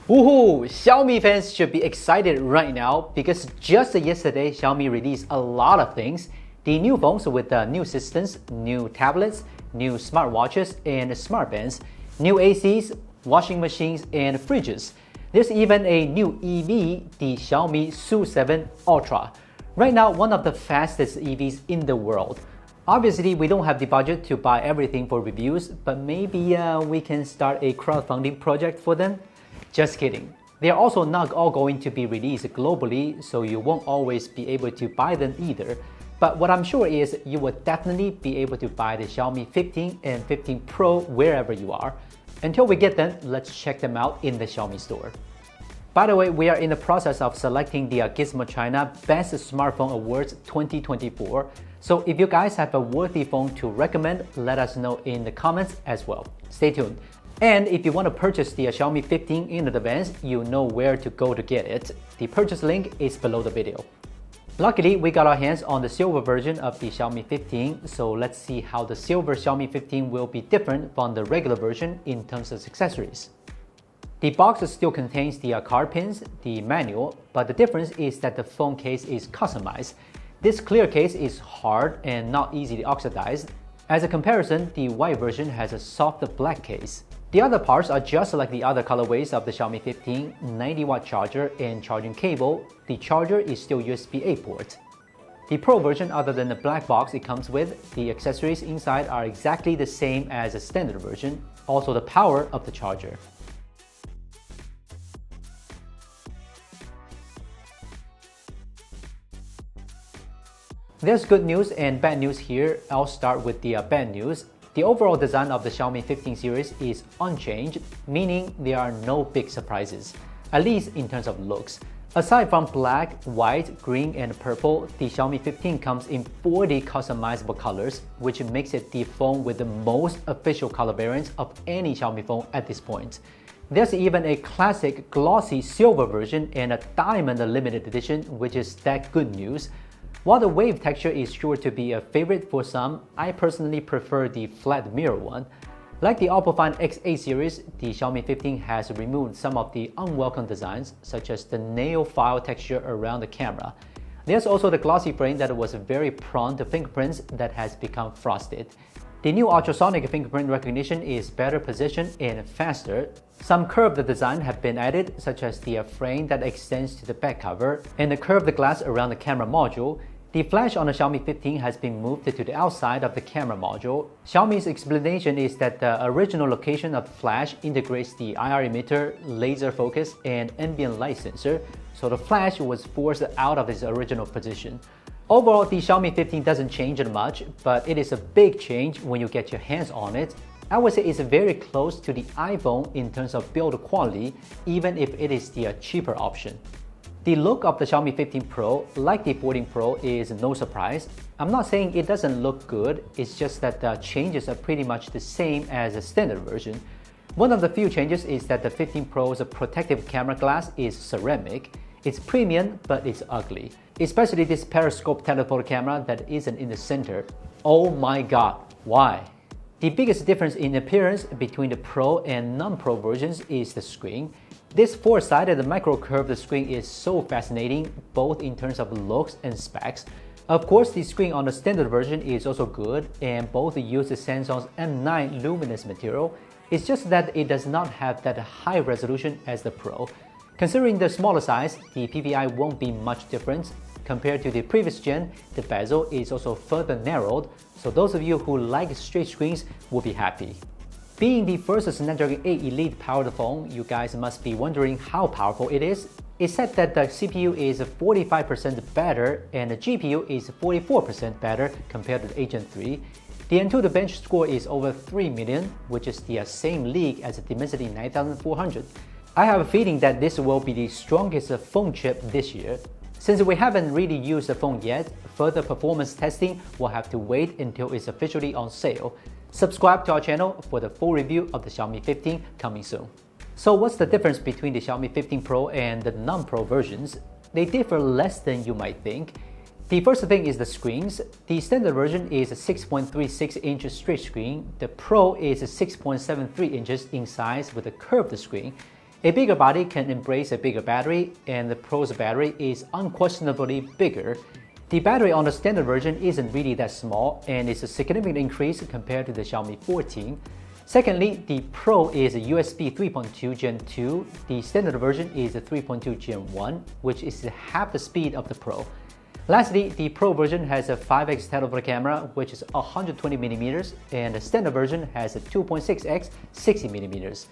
Woohoo! Xiaomi fans should be excited right now because just yesterday Xiaomi released a lot of things. The new phones with new systems, new tablets, new smartwatches and smartbands, new ACs, washing machines and fridges. There's even a new EV, the Xiaomi SU7 Ultra. Right now, one of the fastest EVs in the world. Obviously, we don't have the budget to buy everything for reviews, but maybe we can start a crowdfunding project for them? Just kidding. They are also not all going to be released globally, so you won't always be able to buy them either. But what I'm sure is you will definitely be able to buy the Xiaomi 15 and 15 Pro wherever you are. Until we get them, let's check them out in the Xiaomi store. By the way, we are in the process of selecting the Gizmochina Best Smartphone Awards 2024. So if you guys have a worthy phone to recommend, let us know in the comments as well. Stay tuned. And if you want to purchase the Xiaomi 15 in advance, you know where to go to get it. The purchase link is below the video. Luckily, we got our hands on the silver version of the Xiaomi 15, so let's see how the silver Xiaomi 15 will be different from the regular version in terms of accessories. The box still contains the card pins, the manual, but the difference is that the phone case is customized. This clear case is hard and not easily oxidized. As a comparison, the white version has a soft black case. The other parts are just like the other colorways of the Xiaomi 15, 90-watt charger and charging cable. The charger is still USB-A port. The Pro version, other than the black box it comes with, the accessories inside are exactly the same as the standard version, also the power of the charger. There's good news and bad news here. I'll start with the bad news. The overall design of the Xiaomi 15 series is unchanged, meaning there are no big surprises, at least in terms of looks. Aside from black, white, green, and purple, the Xiaomi 15 comes in 40 customizable colors, which makes it the phone with the most official color variants of any Xiaomi phone at this point. There's even a classic glossy silver version and a diamond limited edition, which is that good news. While the wave texture is sure to be a favorite for some, I personally prefer the flat mirror one. Like the Oppo Find X8 series, the Xiaomi 15 has removed some of the unwelcome designs, such as the nail file texture around the camera. There's also the glossy frame that was very prone to fingerprints that has become frosted. The new ultrasonic fingerprint recognition is better positioned and faster. Some curved design have been added, such as the frame that extends to the back cover and the curved glass around the camera module. The flash on the Xiaomi 15 has been moved to the outside of the camera module. Xiaomi's explanation is that the original location of the flash integrates the IR emitter, laser focus, and ambient light sensor, so the flash was forced out of its original position. Overall, the Xiaomi 15 doesn't change much, but it is a big change when you get your hands on it. I would say it's very close to the iPhone in terms of build quality, even if it is the cheaper option. The look of the Xiaomi 15 Pro, like the 14 Pro, is no surprise. I'm not saying it doesn't look good, it's just that the changes are pretty much the same as the standard version. One of the few changes is that the 15 Pro's protective camera glass is ceramic. It's premium, but it's ugly. Especially this periscope telephoto camera that isn't in the center. Oh my god, why? The biggest difference in appearance between the Pro and non-Pro versions is the screen. This four-sided micro-curved screen is so fascinating, both in terms of looks and specs. Of course, the screen on the standard version is also good, and both use Samsung's M9 luminous material. It's just that it does not have that high resolution as the Pro. Considering the smaller size, the PPI won't be much different. Compared to the previous gen, the bezel is also further narrowed, so those of you who like straight screens will be happy. Being the first Snapdragon 8 Elite powered phone, you guys must be wondering how powerful it is. It's said that the CPU is 45% better and the GPU is 44% better compared to the Gen 3. The Antutu bench score is over 3 million, which is the same league as the Dimensity 9400. I have a feeling that this will be the strongest phone chip this year. Since we haven't really used the phone yet, further performance testing will have to wait until it's officially on sale. Subscribe to our channel for the full review of the Xiaomi 15 coming soon. So what's the difference between the Xiaomi 15 Pro and the non-Pro versions? They differ less than you might think. The first thing is the screens. The standard version is a 6.36-inch straight screen. The Pro is 6.73 inches in size with a curved screen. A bigger body can embrace a bigger battery, and the Pro's battery is unquestionably bigger. The battery on the standard version isn't really that small, and it's a significant increase compared to the Xiaomi 14. Secondly, the Pro is a USB 3.2 Gen 2. The standard version is a 3.2 Gen 1, which is half the speed of the Pro. Lastly, the Pro version has a 5x telephoto camera, which is 120mm, and the standard version has a 2.6x 60mm.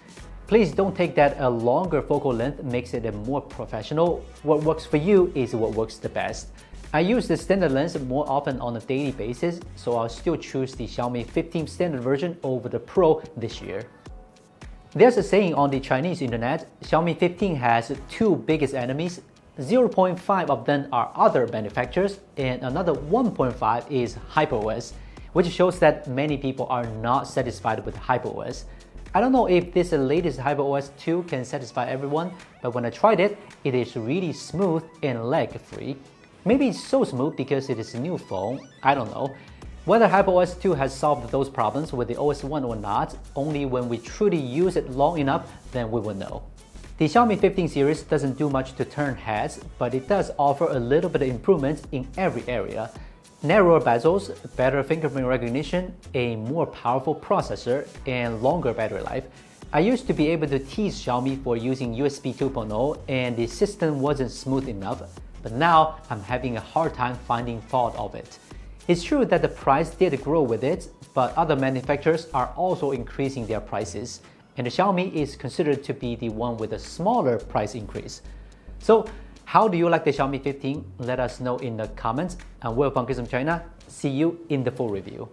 Please don't take that a longer focal length makes it a more professional. What works for you is what works the best. I use the standard lens more often on a daily basis, so I'll still choose the Xiaomi 15 standard version over the Pro this year. There's a saying on the Chinese internet, Xiaomi 15 has two biggest enemies. 0.5 of them are other manufacturers, and another 1.5 is HyperOS, which shows that many people are not satisfied with HyperOS. I don't know if this latest HyperOS 2 can satisfy everyone, but when I tried it, it is really smooth and lag-free. Maybe it's so smooth because it is a new phone, I don't know. Whether HyperOS 2 has solved those problems with the OS 1 or not, only when we truly use it long enough, then we will know. The Xiaomi 15 series doesn't do much to turn heads, but it does offer a little bit of improvements in every area. Narrower bezels, better fingerprint recognition, a more powerful processor, and longer battery life. I used to be able to tease Xiaomi for using USB 2.0 and the system wasn't smooth enough, but now I'm having a hard time finding fault of it. It's true that the price did grow with it, but other manufacturers are also increasing their prices, and the Xiaomi is considered to be the one with a smaller price increase. So, how do you like the Xiaomi 15? Let us know in the comments, and we're from Gizmochina. See you in the full review.